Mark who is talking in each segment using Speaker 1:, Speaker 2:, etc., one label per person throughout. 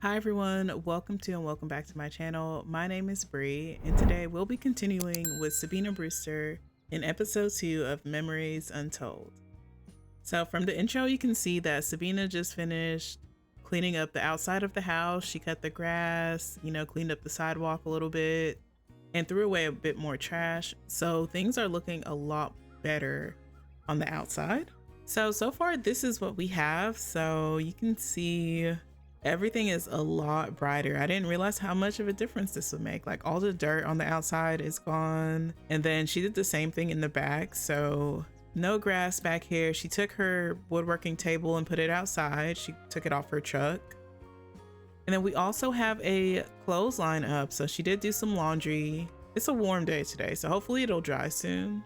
Speaker 1: Hi everyone, welcome to and welcome back to my channel. My name is Bree, and today we'll be continuing with Sabina Brewster in episode 2 of Memories Untold. So from the intro you can see that Sabina just finished cleaning up the outside of the house. She cut the grass, cleaned up the sidewalk a little bit and threw away a bit more trash. So things are looking a lot better on the outside. So far this is what we have. So you can see everything is a lot brighter. I didn't realize how much of a difference this would make. Like all the dirt on the outside is gone. And then she did the same thing in the back. So no grass back here. She took her woodworking table and put it outside. She took it off her truck. And then we also have a clothesline up. So she did do some laundry. It's a warm day today, so hopefully it'll dry soon.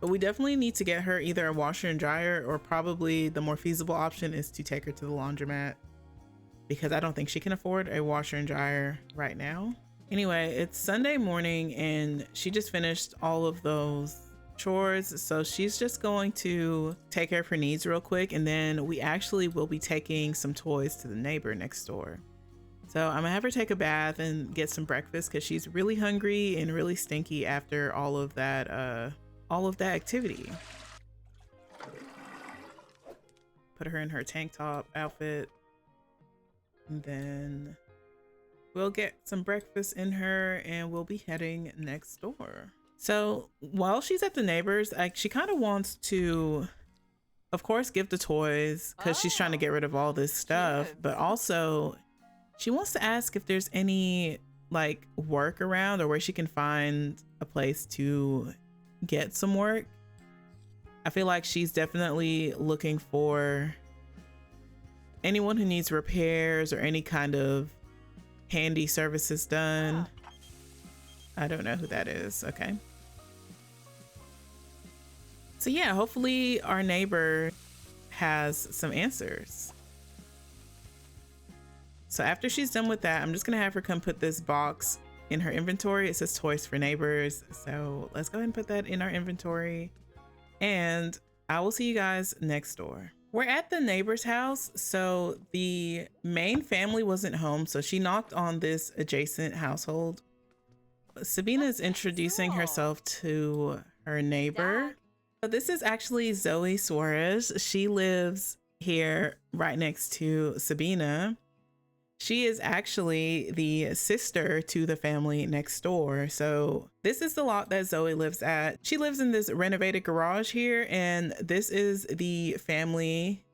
Speaker 1: But we definitely need to get her either a washer and dryer, or probably the more feasible option is to take her to the laundromat, because I don't think she can afford a washer and dryer right now. Anyway, it's Sunday morning and she just finished all of those chores. So she's just going to take care of her needs real quick. And then we actually will be taking some toys to the neighbor next door. So I'm gonna have her take a bath and get some breakfast because she's really hungry and really stinky after all of that activity. Put her in her tank top outfit, and then we'll get some breakfast in her and we'll be heading next door. So while she's at the neighbors, she kind of wants to, of course, give the toys because she's trying to get rid of all this stuff, but also she wants to ask if there's any like work around or where she can find a place to get some work. I feel like she's definitely looking for anyone who needs repairs or any kind of handy services done. I don't know who that is. Okay. So yeah, hopefully our neighbor has some answers. So after she's done with that, I'm just gonna have her come put this box in her inventory. It says toys for neighbors. So let's go ahead and put that in our inventory. And I will see you guys next door. We're at the neighbor's house. So the main family wasn't home. So she knocked on this adjacent household. Sabina is introducing herself to her neighbor. So this is actually Zoe Suarez. She lives here right next to Sabina. She is actually the sister to the family next door. So this is the lot that Zoe lives at. She lives in this renovated garage here, and this is the family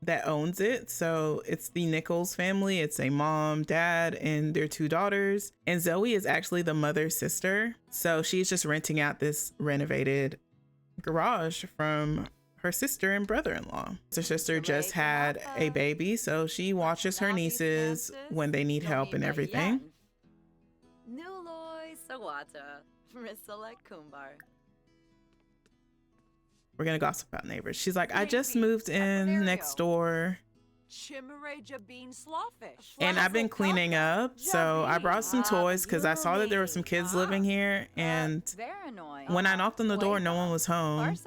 Speaker 1: that owns it. So it's the Nichols family. It's a mom, dad, and their 2 daughters. And Zoe is actually the mother's sister. So she's just renting out this renovated garage from her sister and brother-in-law. Her sister just had a baby, so she watches her nieces when they need help and everything. We're gonna gossip about neighbors. She's like, I just moved in next door and I've been cleaning up. So I brought some toys because I saw that there were some kids living here, and when I knocked on the door, no one was home.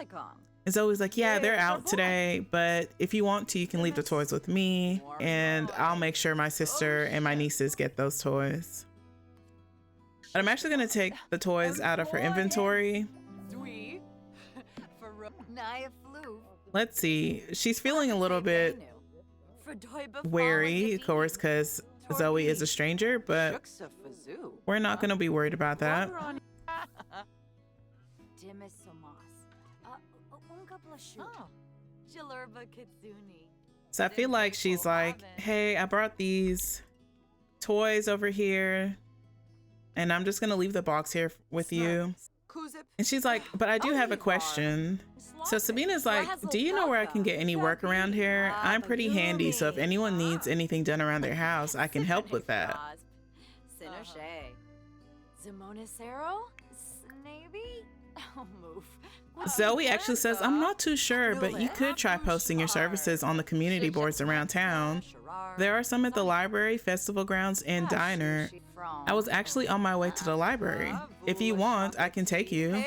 Speaker 1: It's always like, yeah, they're out today, but if you want to, you can leave the toys with me and I'll make sure my sister and my nieces get those toys. But I'm actually gonna take the toys out of her inventory. Let's see, she's feeling a little bit wary, of course, because Zoe is a stranger, but we're not gonna be worried about that. So I feel like she's like, hey, I brought these toys over here and I'm just gonna leave the box here with you. And she's like, but I do have a question. So Sabina's like, do you know where I can get any work around here? I'm pretty handy, so if anyone needs anything done around their house, I can help with that. Zoe actually says, I'm not too sure, but you could try posting your services on the community boards around town. There are some at the library, festival grounds, and diner. I was actually on my way to the library. If you want, I can take you.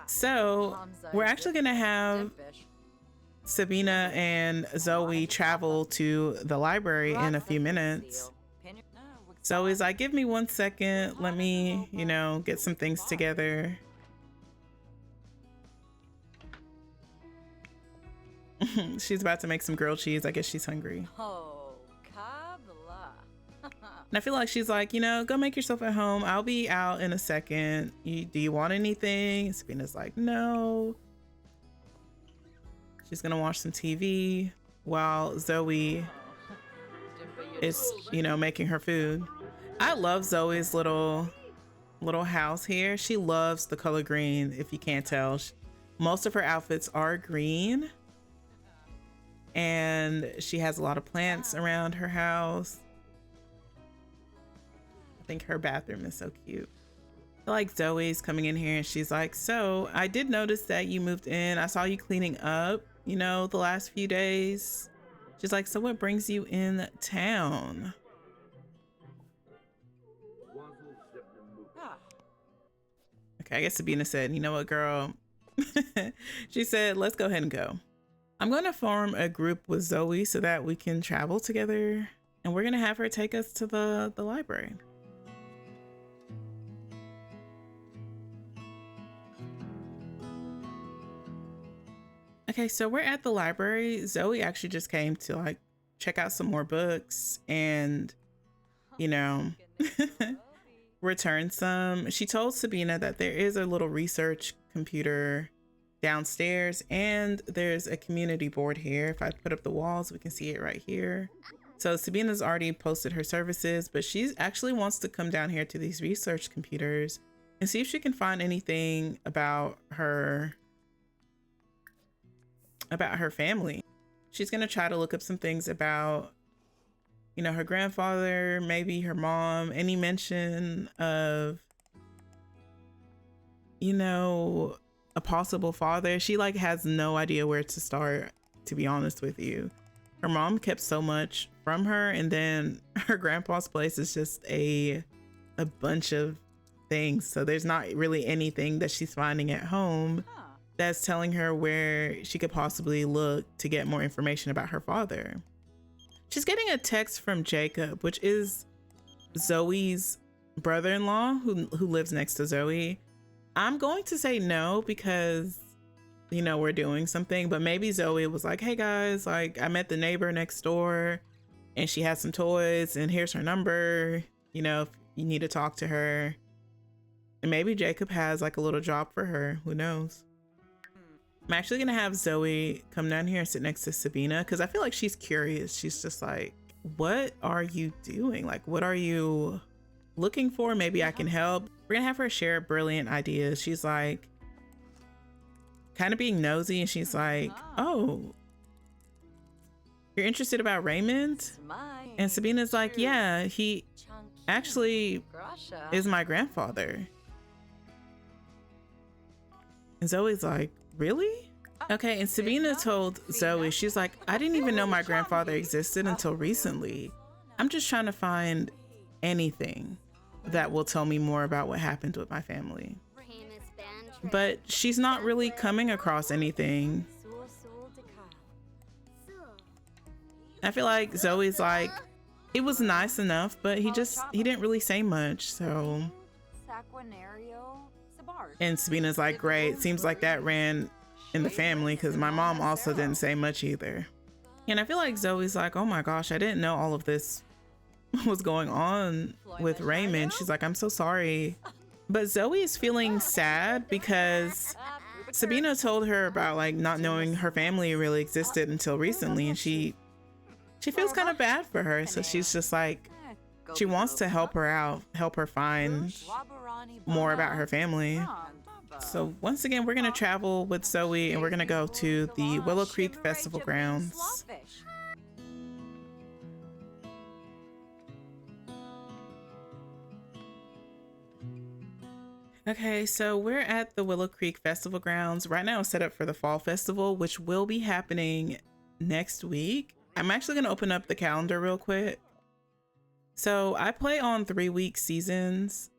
Speaker 1: So we're actually gonna have Sabina and Zoe travel to the library in a few minutes. Zoe's like, give me 1 second. Let me, you know, get some things together. She's about to make some grilled cheese. I guess she's hungry. And I feel like she's like, you know, go make yourself at home. I'll be out in a second. Do you want anything? Sabina's like, no. She's gonna watch some TV while Zoe is, you know, making her food. I love Zoe's little house here. She loves the color green, if you can't tell. Most of her outfits are green. And she has a lot of plants around her house. I think her bathroom is so cute. I feel like Zoe's coming in here and she's like, so I did notice that you moved in. I saw you cleaning up, you know, the last few days. She's like, so what brings you in town? Okay, I guess Sabina said, you know what, girl? She said, let's go ahead and go. I'm going to form a group with Zoe so that we can travel together, and we're going to have her take us to the library. Okay, so we're at the library. Zoe actually just came to like check out some more books and, you know, return some. She told Sabina that there is a little research computer downstairs and there's a community board here. If I put up the walls, we can see it right here. So Sabina's already posted her services, but she actually wants to come down here to these research computers and see if she can find anything about her family. She's gonna try to look up some things about, you know, her grandfather, maybe her mom, any mention of, you know, a possible father. She like has no idea where to start, to be honest with you. Her mom kept so much from her, and then her grandpa's place is just a bunch of things. So there's not really anything that she's finding at home that's telling her where she could possibly look to get more information about her father. She's getting a text from Jacob, which is Zoe's brother-in-law who lives next to Zoe. I'm going to say no because, you know, we're doing something, but maybe Zoe was like, hey guys, like I met the neighbor next door and she has some toys and here's her number, you know, if you need to talk to her. And maybe Jacob has like a little job for her, who knows? I'm actually gonna have Zoe come down here and sit next to Sabina because I feel like she's curious. She's just like, what are you doing? Like, what are you looking for? Maybe I can help. We're gonna have her share brilliant ideas. She's like kind of being nosy and she's like, oh, you're interested about Raymond? And Sabina's like, yeah, he actually is my grandfather. And Zoe's like, really? Okay, and Sabina told Zoe, she's like, I didn't even know my grandfather existed until recently. I'm just trying to find anything that will tell me more about what happened with my family. But she's not really coming across anything. I feel like Zoe's like, it was nice enough, but he didn't really say much, so. And Sabina's like, great, seems like that ran in the family because my mom also didn't say much either. And I feel like Zoe's like, oh my gosh, I didn't know all of this was going on with Raymond. She's like, I'm so sorry. But Zoe is feeling sad because Sabina told her about like not knowing her family really existed until recently, and she feels kind of bad for her. So she's just like, she wants to help her out, help her find more about her family. So once again, we're gonna travel with Zoe and we're gonna go to the Willow Creek Festival grounds. Okay, so we're at the Willow Creek Festival grounds. Right now it's set up for the Fall Festival, which will be happening next week. I'm actually gonna open up the calendar real quick. So I play on 3-week seasons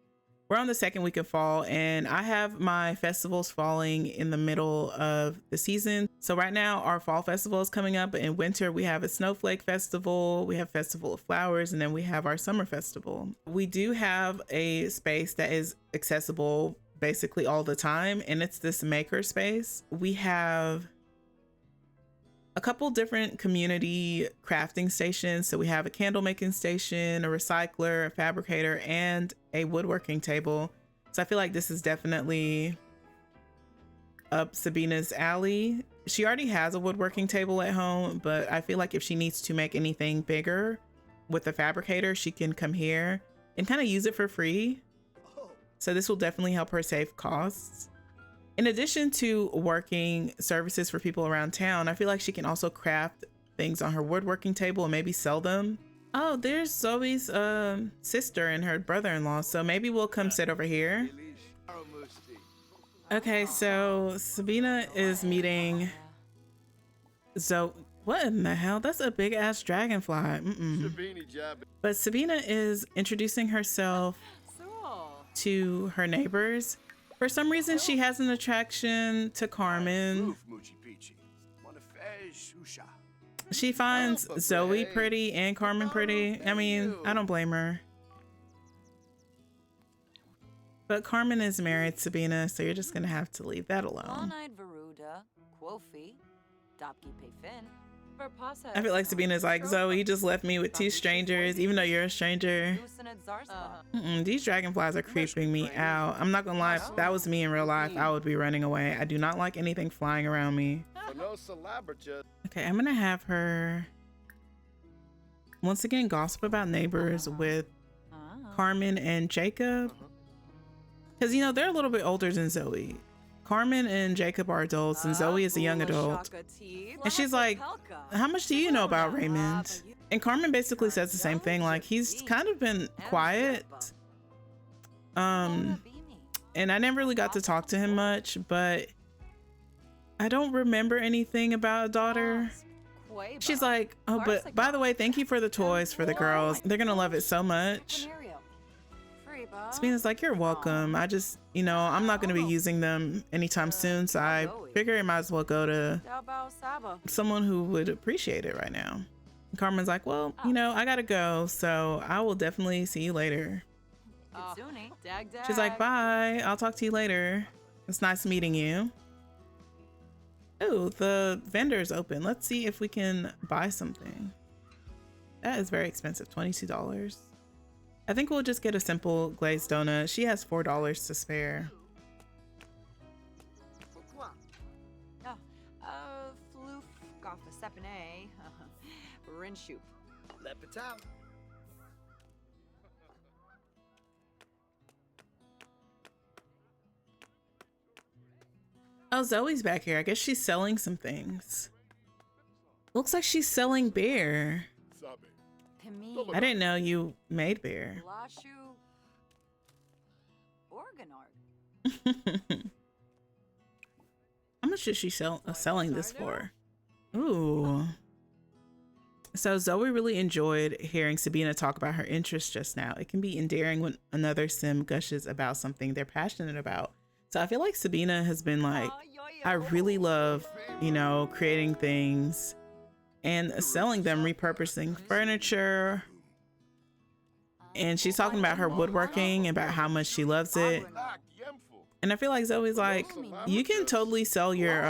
Speaker 1: we're on the second week of fall, and I have my festivals falling in the middle of the season. So right now our fall festival is coming up. In winter, we have a snowflake festival, we have Festival of Flowers, and then we have our summer festival. We do have a space that is accessible basically all the time, and it's this maker space. We have a couple different community crafting stations. So we have a candle making station, a recycler, a fabricator, and a woodworking table. So I feel like this is definitely up Sabina's alley. She already has a woodworking table at home, but I feel like if she needs to make anything bigger with the fabricator, she can come here and kind of use it for free. So this will definitely help her save costs. In addition to working services for people around town, I feel like she can also craft things on her woodworking table and maybe sell them. Oh, there's Zoe's sister and her brother-in-law, so maybe we'll come sit over here. Okay, so Sabina is meeting Zoe. What in the hell? That's a big ass dragonfly. But Sabina is introducing herself to her neighbors. For some reason, she has an attraction to Carmen. She finds Zoe pretty and Carmen pretty. I mean, I don't blame her. But Carmen is married, Sabina, so you're just gonna have to leave that alone. I feel like Sabina's like, Zoe, you just left me with two strangers, even though you're a stranger. These dragonflies are creeping me out. I'm not gonna lie, if that was me in real life, I would be running away. I do not like anything flying around me. Okay, I'm gonna have her once again gossip about neighbors with Carmen and Jacob. Because, you know, they're a little bit older than Zoe. Carmen and Jacob are adults, and Zoe is a young adult. And she's like, how much do you know about Raymond? And Carmen basically says the same thing, like, he's kind of been quiet. And I never really got to talk to him much, but I don't remember anything about a daughter. She's like, oh, but by the way, thank you for the toys for the girls. They're gonna love it so much. Sabina's like, you're welcome. I just, you know, I'm not going to be using them anytime soon, so I figure I might as well go to someone who would appreciate it right now. And Carmen's like, well, you know, I gotta go, so I will definitely see you later. She's like, bye, I'll talk to you later. It's nice meeting you. Oh, the vendor's open. Let's see if we can buy something. That is very expensive, $22. I think we'll just get a simple glazed donut. She has $4 to spare. Oh, Zoe's back here. I guess she's selling some things. Looks like she's selling beer. I didn't know you made beer. How much is she selling this for? Ooh. So Zoe really enjoyed hearing Sabina talk about her interests just now. It can be endearing when another sim gushes about something they're passionate about. So I feel like Sabina has been like, I really love, you know, creating things and selling them, repurposing furniture. And she's talking about her woodworking, about how much she loves it. And I feel like Zoe's like, you can totally sell your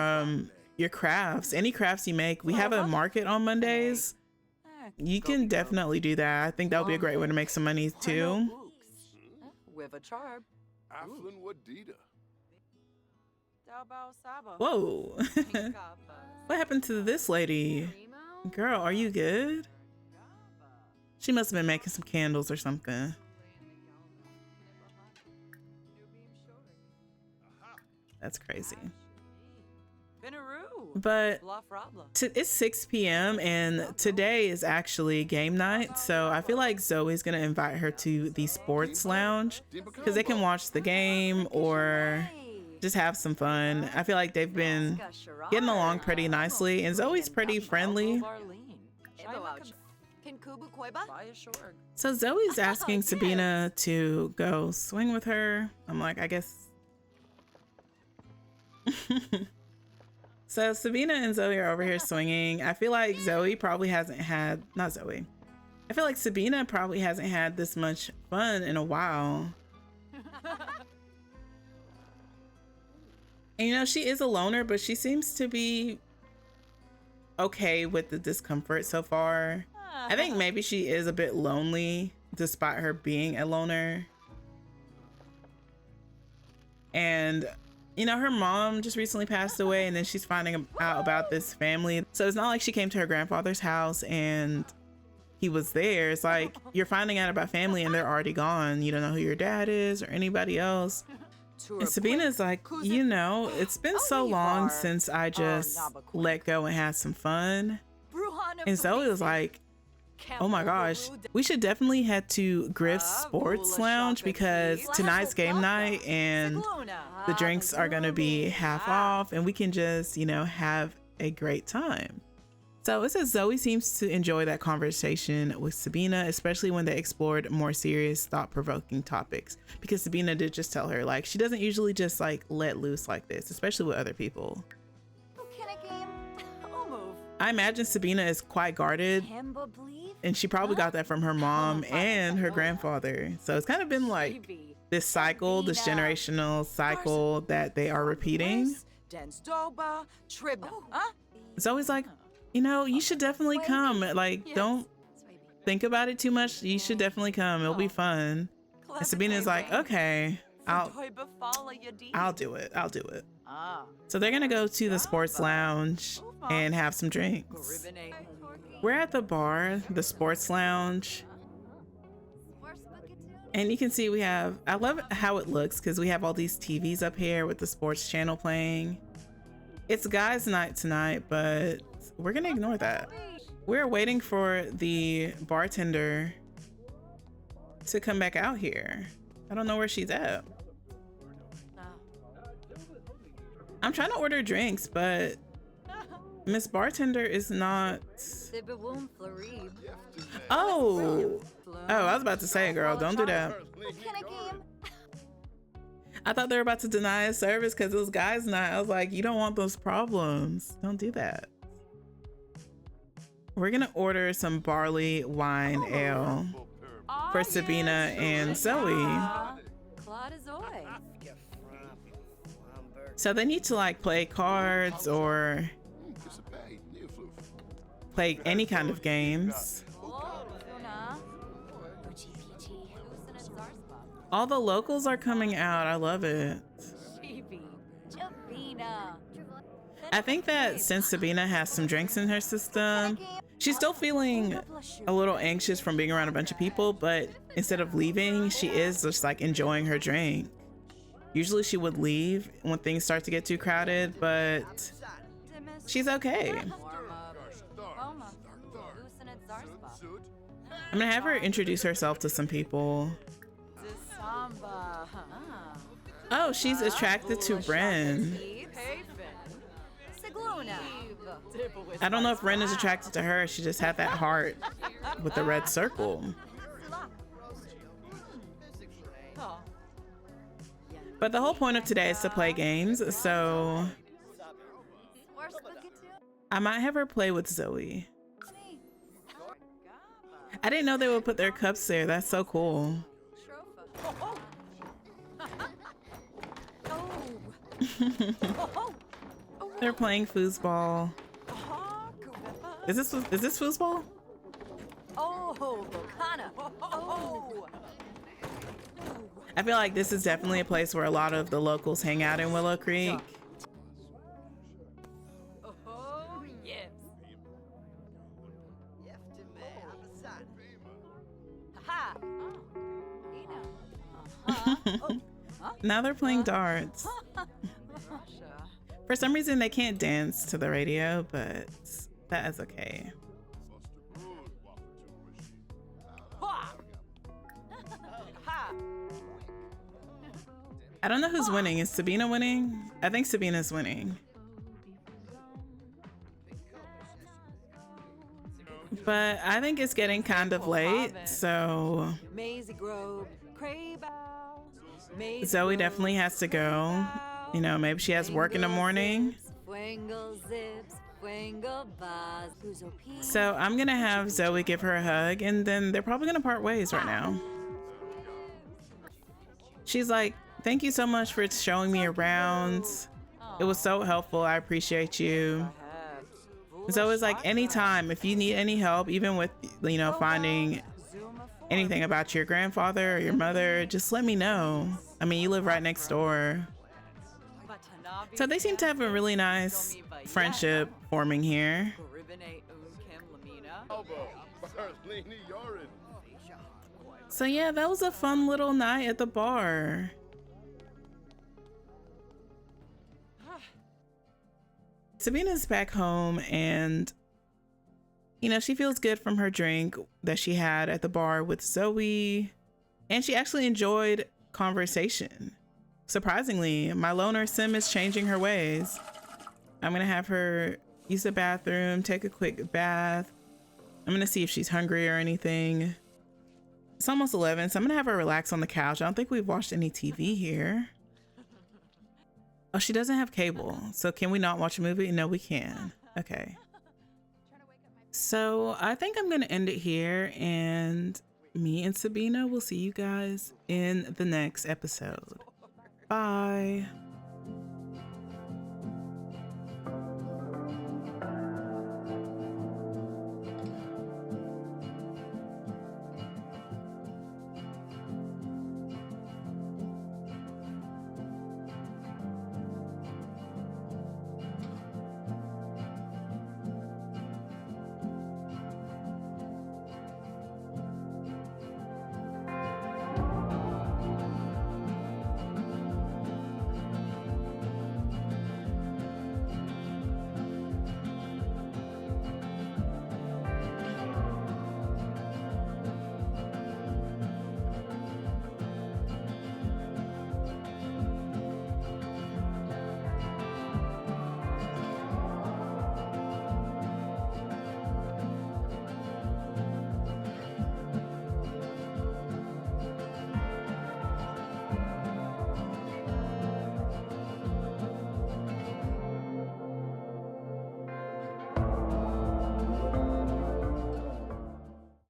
Speaker 1: crafts, any crafts you make. We have a market on Mondays. You can definitely do that. I think that would be a great way to make some money too. Whoa. What happened to this lady? Girl, are you good? She must have been making some candles or something. That's crazy. But it's 6 p.m. and today is actually game night. So I feel like Zoe's going to invite her to the sports lounge because they can watch the game or just have some fun. I feel like they've been getting along pretty nicely and Zoe's pretty friendly. So Zoe's asking Sabina to go swing with her. I'm like, I guess. So Sabina and Zoe are over here swinging. I feel like Zoe probably hasn't had, not Zoe. I feel like Sabina probably hasn't had this much fun in a while. And you know, she is a loner, but she seems to be okay with the discomfort so far. I think maybe she is a bit lonely despite her being a loner. And you know, her mom just recently passed away, and then she's finding out about this family. So it's not like she came to her grandfather's house and he was there. It's like you're finding out about family and they're already gone. You don't know who your dad is or anybody else. And Sabina's like, you know, it's been so long since I just let go and had some fun. And Zoe was like, oh my gosh, we should definitely head to Griff's Sports Lounge because tonight's game night and the drinks are going to be half off and we can just, you know, have a great time. So it says Zoe seems to enjoy that conversation with Sabina, especially when they explored more serious, thought-provoking topics, because Sabina did just tell her, like, she doesn't usually just like let loose like this, especially with other people. I imagine Sabina is quite guarded, and she probably got that from her mom and her grandfather. So it's kind of been like this cycle, this generational cycle that they are repeating. Zoe's like, you know, you should definitely come. Like, don't think about it too much. You should definitely come. It'll be fun. And Sabina's like, okay, I'll do it. I'll do it. So they're gonna go to the sports lounge and have some drinks. We're at the bar, the sports lounge. And you can see we have, I love how it looks because we have all these TVs up here with the sports channel playing. It's guys' night tonight, but we're gonna ignore that. We're waiting for the bartender to come back out here. I don't know where she's at. I'm trying to order drinks, but Miss Bartender is not. Oh, I was about to say, girl, don't do that. I thought they were about to deny us service because it was guys' night. I was like, you don't want those problems. Don't do that. We're gonna order some barley wine ale for Sabina and Zoe. So they need to like play cards or play any kind of games. All the locals are coming out. I love it. I think that since Sabina has some drinks in her system, she's still feeling a little anxious from being around a bunch of people, but instead of leaving, she is just like enjoying her drink. Usually she would leave when things start to get too crowded, but she's okay. I'm gonna have her introduce herself to some people. Oh, she's attracted to Ren. I don't know if Ren is attracted to her. She just had that heart with the red circle. But the whole point of today is to play games, so I might have her play with Zoe. I didn't know they would put their cups there. That's so cool. They're playing foosball. Is this foosball? I feel like this is definitely a place where a lot of the locals hang out in Willow Creek. Now they're playing darts. For some reason they can't dance to the radio, but that is okay. I don't know who's winning. Is Sabina winning? I think Sabina's winning. But I think it's getting kind of late, so Zoe definitely has to go. You know, maybe she has work in the morning. So I'm gonna have Zoe give her a hug, and then they're probably gonna part ways right now. She's like, thank you so much for showing me around. It was so helpful. I appreciate you. Zoe's like, anytime, if you need any help, even with, you know, finding anything about your grandfather or your mother, just let me know. I mean, you live right next door. So they seem to have a really nice friendship forming here. So yeah, that was a fun little night at the bar. Sabina's back home and, you know, she feels good from her drink that she had at the bar with Zoe, and she actually enjoyed conversation. Surprisingly, my loner sim is changing her ways. I'm gonna have her use the bathroom, take a quick bath. I'm gonna see if she's hungry or anything. It's almost 11, so I'm gonna have her relax on the couch. I don't think we've watched any TV here. Oh, she doesn't have cable, so can we not watch a movie? No, we can. Okay. So I think I'm gonna end it here, and me and Sabina will see you guys in the next episode. Bye.